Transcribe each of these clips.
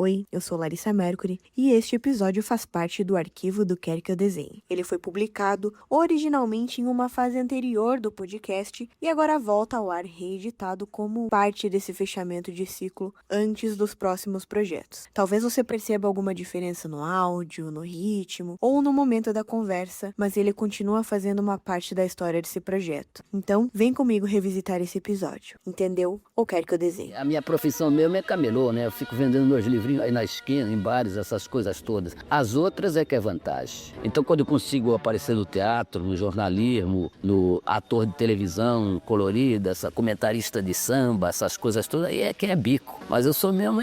Oi, eu sou Larissa Mercury e este episódio faz parte do arquivo do Quer Que Eu Desenhe. Ele foi publicado originalmente em uma fase anterior do podcast e agora volta ao ar reeditado como parte desse fechamento de ciclo antes dos próximos projetos. Talvez você perceba alguma diferença no áudio, no ritmo ou no momento da conversa, mas ele continua fazendo uma parte da história desse projeto. Então, vem comigo revisitar esse episódio. Entendeu? Ou quer que eu desenhe? A minha profissão mesmo é camelô, né? Eu fico vendendo meus livrinhos aí na esquina, em bares, essas coisas todas. As outras é que é vantagem. Então, quando eu consigo aparecer no teatro, no jornalismo, no ator de televisão colorida, essa comentarista de samba, essas coisas todas, aí é que é bico. Mas eu sou mesmo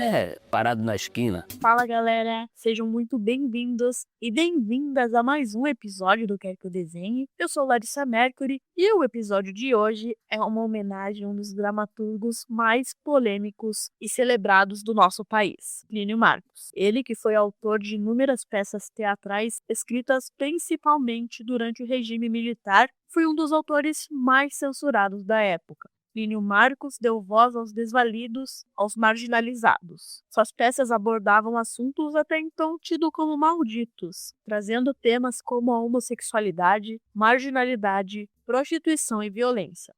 parado na esquina. Fala, galera! Sejam muito bem-vindos e bem-vindas a mais um episódio do Quer Que Eu Desenhe. Eu sou Larissa Mercury e o episódio de hoje é uma homenagem a um dos dramaturgos mais polêmicos e celebrados do nosso país, Plínio Marcos. Ele que foi autor de inúmeras peças teatrais escritas principalmente durante o regime militar, foi um dos autores mais censurados da época. Plínio Marcos deu voz aos desvalidos, aos marginalizados. Suas peças abordavam assuntos até então tidos como malditos, trazendo temas como a homossexualidade, marginalidade, prostituição e violência.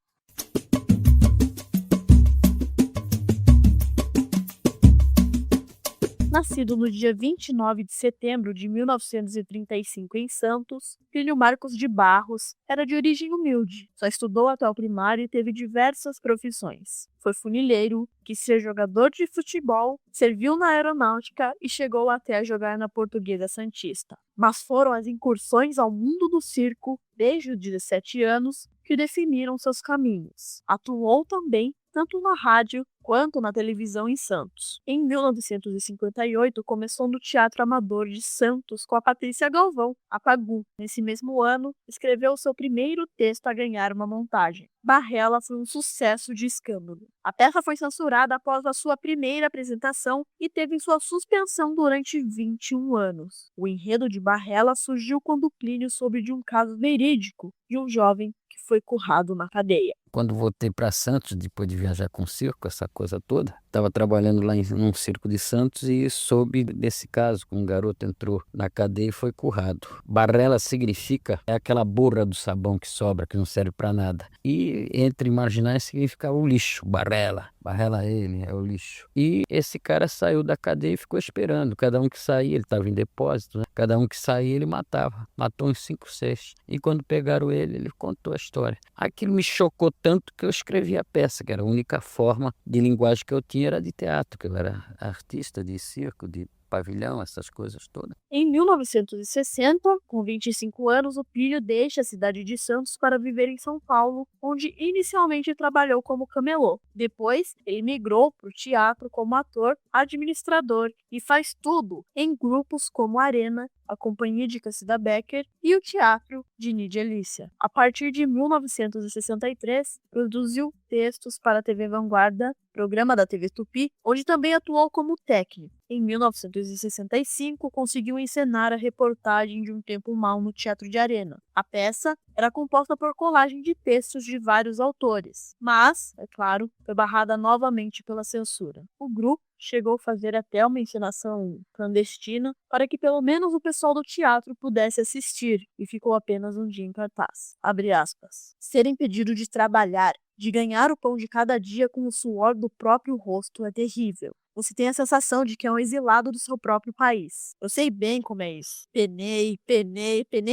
Nascido no dia 29 de setembro de 1935 em Santos, Plínio Marcos de Barros era de origem humilde, só estudou até o primário e teve diversas profissões. Foi funileiro, quis ser jogador de futebol, serviu na aeronáutica e chegou até a jogar na Portuguesa Santista. Mas foram as incursões ao mundo do circo, desde os 17 anos, que definiram seus caminhos. Atuou também tanto na rádio quanto na televisão em Santos. Em 1958, começou no Teatro Amador de Santos com a Patrícia Galvão, a Pagu. Nesse mesmo ano, escreveu seu primeiro texto a ganhar uma montagem. Barrela foi um sucesso de escândalo. A peça foi censurada após a sua primeira apresentação e teve sua suspensão durante 21 anos. O enredo de Barrela surgiu quando Plínio soube de um caso verídico de um jovem que foi currado na cadeia. Quando voltei para Santos, depois de viajar com o circo, essa coisa toda, estava trabalhando lá num circo de Santos e soube desse caso, que um garoto entrou na cadeia e foi currado. Barrela significa aquela borra do sabão que sobra, que não serve para nada. E entre marginais significa o lixo, Barrela. Barrela ele, é o lixo. E esse cara saiu da cadeia e ficou esperando. Cada um que saía, ele estava em depósito, né? Cada um que saía, ele matava. Matou uns 5, 6. E quando pegaram ele contou a história. Aquilo me chocou tanto que eu escrevi a peça, que era a única forma de linguagem que eu tinha era de teatro, que eu era artista de circo, de pavilhão, essas coisas todas. Em 1960, com 25 anos, o Plínio deixa a cidade de Santos para viver em São Paulo, onde inicialmente trabalhou como camelô. Depois, ele migrou para o teatro como ator, administrador e faz tudo em grupos como a Arena, a Companhia de Cassida Becker e o Teatro de Nídia Lícia. A partir de 1963, produziu textos para a TV Vanguarda, programa da TV Tupi, onde também atuou como técnico. Em 1965, conseguiu encenar a reportagem de Um Tempo Mau no Teatro de Arena. A peça era composta por colagem de textos de vários autores, mas, é claro, foi barrada novamente pela censura. O grupo chegou a fazer até uma encenação clandestina para que pelo menos o pessoal do teatro pudesse assistir, e ficou apenas um dia em cartaz. Abre aspas. Ser impedido de trabalhar, de ganhar o pão de cada dia com o suor do próprio rosto é terrível. Você tem a sensação de que é um exilado do seu próprio país. Eu sei bem como é isso. Penei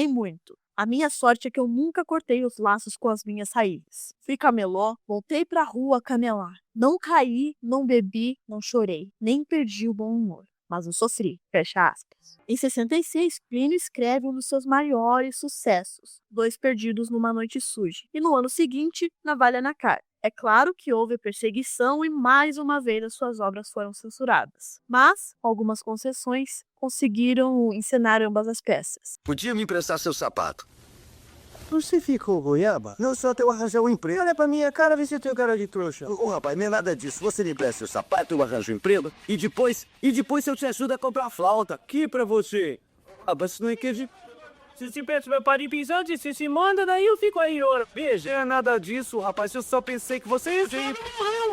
muito. A minha sorte é que eu nunca cortei os laços com as minhas raízes. Fui camelô, voltei pra rua camelar. Não caí, não bebi, não chorei, nem perdi o bom humor. Mas eu sofri, fecha aspas. Em 66, Plínio escreve um dos seus maiores sucessos, Dois Perdidos numa Noite Suja. E no ano seguinte, Navalha na Cara. É claro que houve perseguição e mais uma vez as suas obras foram censuradas. Mas, com algumas concessões, conseguiram encenar ambas as peças. Podia me emprestar seu sapato? Você ficou goiaba? Não só teu arranjar um emprego. Olha pra minha cara, vê se eu tenho cara de trouxa. Ô, rapaz, não é nada disso. Você me empresta seu sapato, eu arranjo um emprego. E depois eu te ajudo a comprar flauta. Aqui pra você. Rapaz, isso não é que de... Se se peço meu pari pisante, se se manda, daí eu fico aí, ora. Veja. Não é nada disso, rapaz. Eu só pensei que você ia...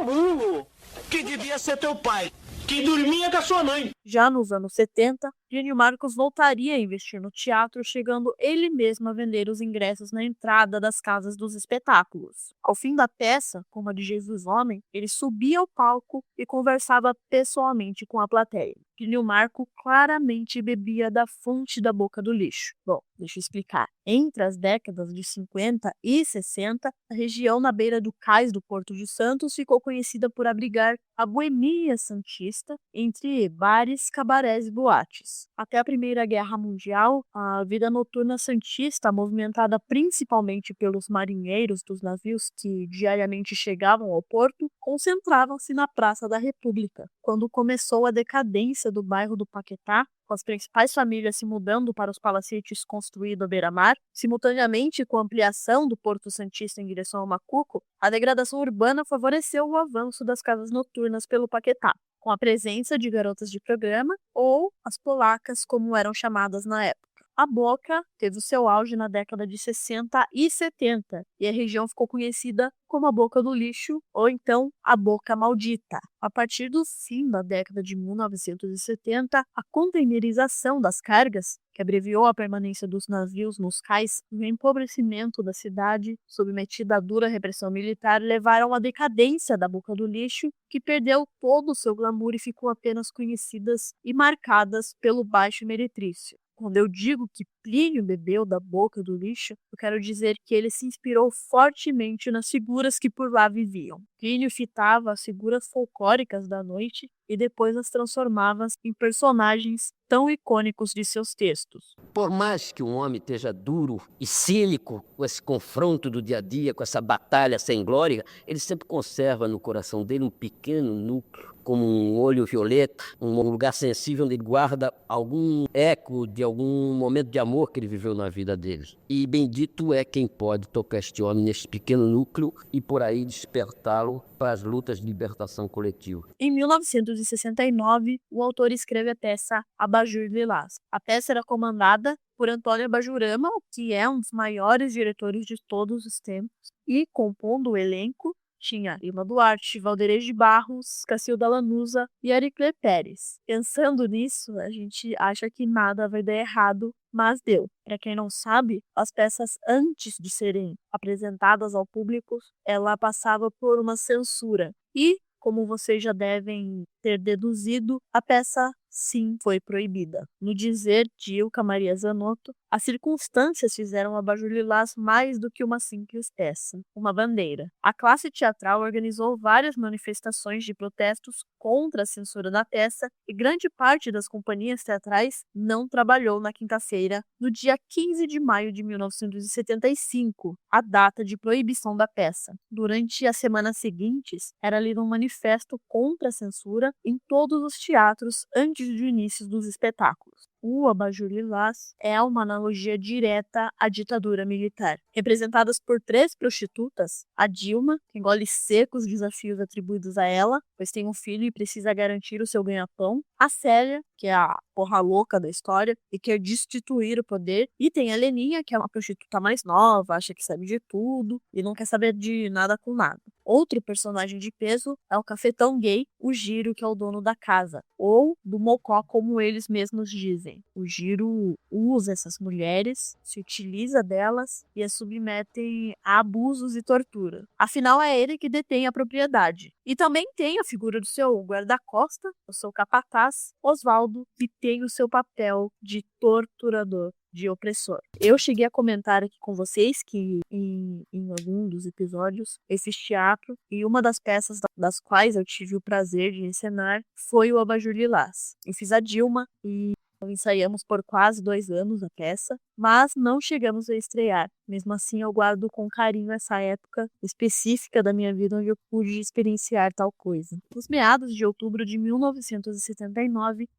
burro. Que devia ser teu pai. que dormia com a sua mãe. Já nos anos 70, Plínio Marcos voltaria a investir no teatro, chegando ele mesmo a vender os ingressos na entrada das casas dos espetáculos. Ao fim da peça, como a de Jesus Homem, ele subia ao palco e conversava pessoalmente com a plateia. Plínio Marco claramente bebia da fonte da boca do lixo. Bom, deixa eu explicar. Entre as décadas de 50 e 60, a região na beira do cais do Porto de Santos ficou conhecida por abrigar a boemia santista entre bares, cabarés e boates. Até a Primeira Guerra Mundial, a vida noturna santista, movimentada principalmente pelos marinheiros dos navios que diariamente chegavam ao porto, concentravam-se na Praça da República. Quando começou a decadência do bairro do Paquetá, com as principais famílias se mudando para os palacetes construídos à beira-mar, simultaneamente com a ampliação do Porto Santista em direção ao Macuco, a degradação urbana favoreceu o avanço das casas noturnas pelo Paquetá, com a presença de garotas de programa ou as polacas, como eram chamadas na época. A Boca teve o seu auge na década de 60 e 70 e a região ficou conhecida como a Boca do Lixo ou então a Boca Maldita. A partir do fim da década de 1970, a containerização das cargas, que abreviou a permanência dos navios nos cais, e o empobrecimento da cidade, submetida à dura repressão militar, levaram à decadência da Boca do Lixo, que perdeu todo o seu glamour e ficou apenas conhecidas e marcadas pelo baixo meretrício. Quando eu digo que Plínio bebeu da boca do lixo, eu quero dizer que ele se inspirou fortemente nas figuras que por lá viviam. Plínio fitava as figuras folclóricas da noite e depois as transformava em personagens tão icônicos de seus textos. Por mais que um homem esteja duro e cínico com esse confronto do dia a dia, com essa batalha sem glória, ele sempre conserva no coração dele um pequeno núcleo, como um olho violeta, um lugar sensível onde ele guarda algum eco de algum momento de amor que ele viveu na vida dele. E bendito é quem pode tocar este homem neste pequeno núcleo e por aí despertá-lo para as lutas de libertação coletiva. Em 1969, o autor escreve a peça Abajur Lilás. A peça era comandada por Antônio Abajurama, que é um dos maiores diretores de todos os tempos, e compondo o elenco tinha Lima Duarte, Valderez de Barros, Cacilda Lanuza e Ariclé Pérez. Pensando nisso, a gente acha que nada vai dar errado, mas deu. Para quem não sabe, as peças antes de serem apresentadas ao público, ela passava por uma censura. E, como vocês já devem ter deduzido, a peça sim foi proibida. No dizer de Ilka Maria Zanotto, as circunstâncias fizeram Abajur Lilás mais do que uma simples peça, uma bandeira. A classe teatral organizou várias manifestações de protestos contra a censura da peça e grande parte das companhias teatrais não trabalhou na quinta-feira, no dia 15 de maio de 1975, a data de proibição da peça. Durante as semanas seguintes, era lido um manifesto contra a censura em todos os teatros antes do início dos espetáculos. O Abajur Lilás é uma analogia direta à ditadura militar. Representadas por 3 prostitutas, a Dilma, que engole seco os desafios atribuídos a ela, pois tem um filho e precisa garantir o seu ganha-pão, a Célia, que é a porra louca da história e quer destituir o poder, e tem a Leninha, que é uma prostituta mais nova, acha que sabe de tudo e não quer saber de nada com nada. Outro personagem de peso é o cafetão gay, o Giro, que é o dono da casa, ou do Mocó, como eles mesmos dizem. O Giro usa essas mulheres, se utiliza delas e as submete a abusos e tortura. Afinal, é ele que detém a propriedade. E também tem a figura do seu guarda-costa, o seu capataz, Oswaldo, que tem o seu papel de torturador, de opressor. Eu cheguei a comentar aqui com vocês que em algum dos episódios eu fiz teatro e uma das peças das quais eu tive o prazer de encenar foi o Abajur Lilás. Eu fiz a Dilma e ensaiamos por quase 2 anos a peça, mas não chegamos a estrear. Mesmo assim, eu guardo com carinho essa época específica da minha vida onde eu pude experienciar tal coisa. Nos meados de outubro de 1979,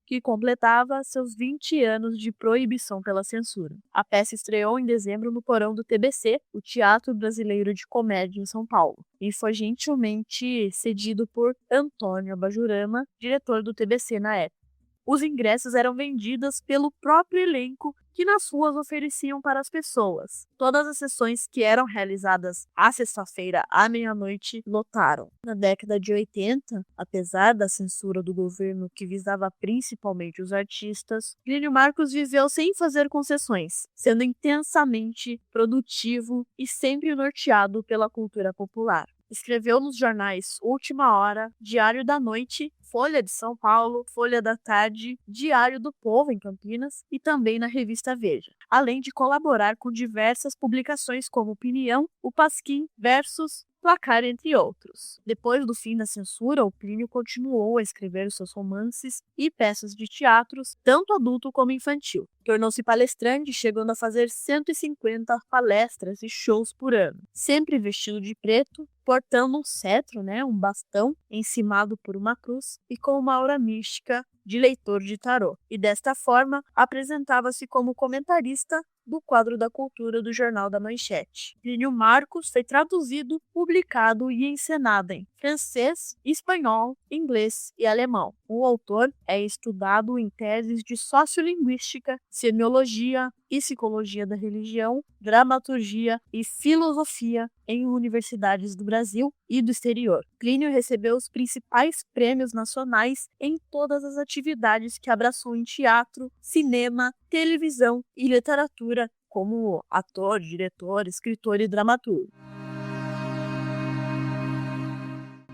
que completava seus 20 anos de proibição pela censura. A peça estreou em dezembro no porão do TBC, o Teatro Brasileiro de Comédia em São Paulo, e foi gentilmente cedido por Antônio Abajurama, diretor do TBC na época. Os ingressos eram vendidos pelo próprio elenco que nas ruas ofereciam para as pessoas. Todas as sessões que eram realizadas à sexta-feira à meia-noite lotaram. Na década de 80, apesar da censura do governo que visava principalmente os artistas, Plínio Marcos viveu sem fazer concessões, sendo intensamente produtivo e sempre norteado pela cultura popular. Escreveu nos jornais Última Hora, Diário da Noite, Folha de São Paulo, Folha da Tarde, Diário do Povo em Campinas e também na revista Veja, além de colaborar com diversas publicações como Opinião, O Pasquim, Versos, Placar, entre outros. Depois do fim da censura, o Plínio continuou a escrever seus romances e peças de teatros, tanto adulto como infantil. Tornou-se palestrante, chegando a fazer 150 palestras e shows por ano, sempre vestido de preto, portando um cetro, um bastão, encimado por uma cruz e com uma aura mística de leitor de tarô. E desta forma, apresentava-se como comentarista do quadro da cultura do Jornal da Manchete. Plínio Marcos foi traduzido, publicado e encenado em francês, espanhol, inglês e alemão. O autor é estudado em teses de sociolinguística, semiologia, psicologia da religião, dramaturgia e filosofia em universidades do Brasil e do exterior. Plínio recebeu os principais prêmios nacionais em todas as atividades que abraçou em teatro, cinema, televisão e literatura, como ator, diretor, escritor e dramaturgo.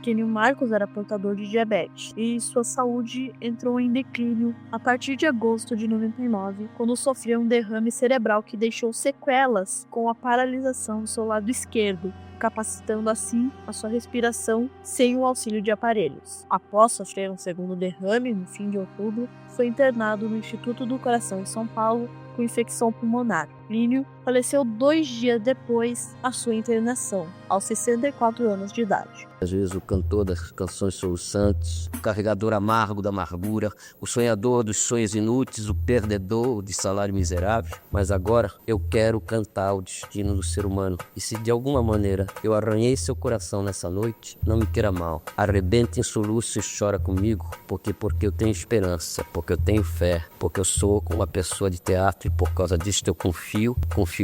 Plínio Marcos era portador de diabetes e sua saúde entrou em declínio a partir de agosto de 99, quando sofreu um derrame cerebral que deixou sequelas com a paralisação do seu lado esquerdo, capacitando assim a sua respiração sem o auxílio de aparelhos. Após sofrer um segundo derrame no fim de outubro, foi internado no Instituto do Coração em São Paulo com infecção pulmonar. Plínio faleceu 2 dias depois da sua internação, aos 64 anos de idade. Às vezes o cantor das canções soluçantes, o carregador amargo da amargura, o sonhador dos sonhos inúteis, o perdedor de salário miserável. Mas agora eu quero cantar o destino do ser humano. E se de alguma maneira eu arranhei seu coração nessa noite, não me queira mal. Arrebente em soluço e chora comigo, porque eu tenho esperança, porque eu tenho fé, porque eu sou uma pessoa de teatro e por causa disso eu confio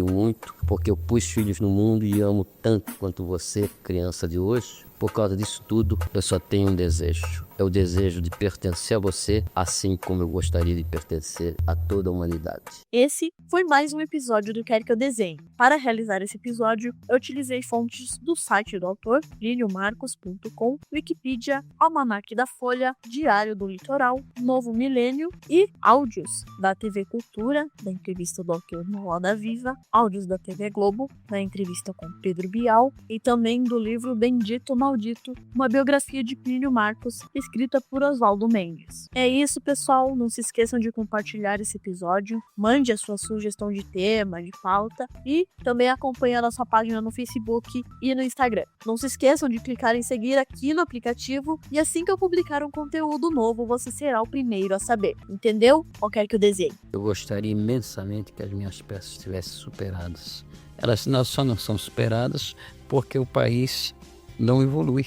muito, porque eu pus filhos no mundo e amo tanto quanto você, criança de hoje. Por causa disso tudo, eu só tenho um desejo. É o desejo de pertencer a você, assim como eu gostaria de pertencer a toda a humanidade. Esse foi mais um episódio do Quer Que Eu Desenhe. Para realizar esse episódio, eu utilizei fontes do site do autor, pliniomarcos.com, Wikipedia, Almanaque da Folha, Diário do Litoral, Novo Milênio e áudios da TV Cultura, da entrevista do autor no Roda Viva, áudios da TV Globo, da entrevista com Pedro Bial e também do livro Bendito Maldito, uma biografia de Plínio Marcos, escrita por Oswaldo Mendes. É isso, pessoal. Não se esqueçam de compartilhar esse episódio, mande a sua sugestão de tema, de pauta e também acompanhe a nossa página no Facebook e no Instagram. Não se esqueçam de clicar em seguir aqui no aplicativo e assim que eu publicar um conteúdo novo, você será o primeiro a saber. Entendeu? Ou quer que eu desenhe? Eu gostaria imensamente que as minhas peças estivessem superadas. Elas só não são superadas porque o país não evolui.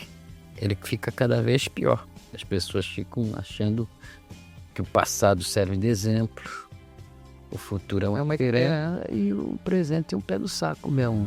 Ele fica cada vez pior. As pessoas ficam achando que o passado serve de exemplo, o futuro é uma querela e o presente é um pé no saco mesmo.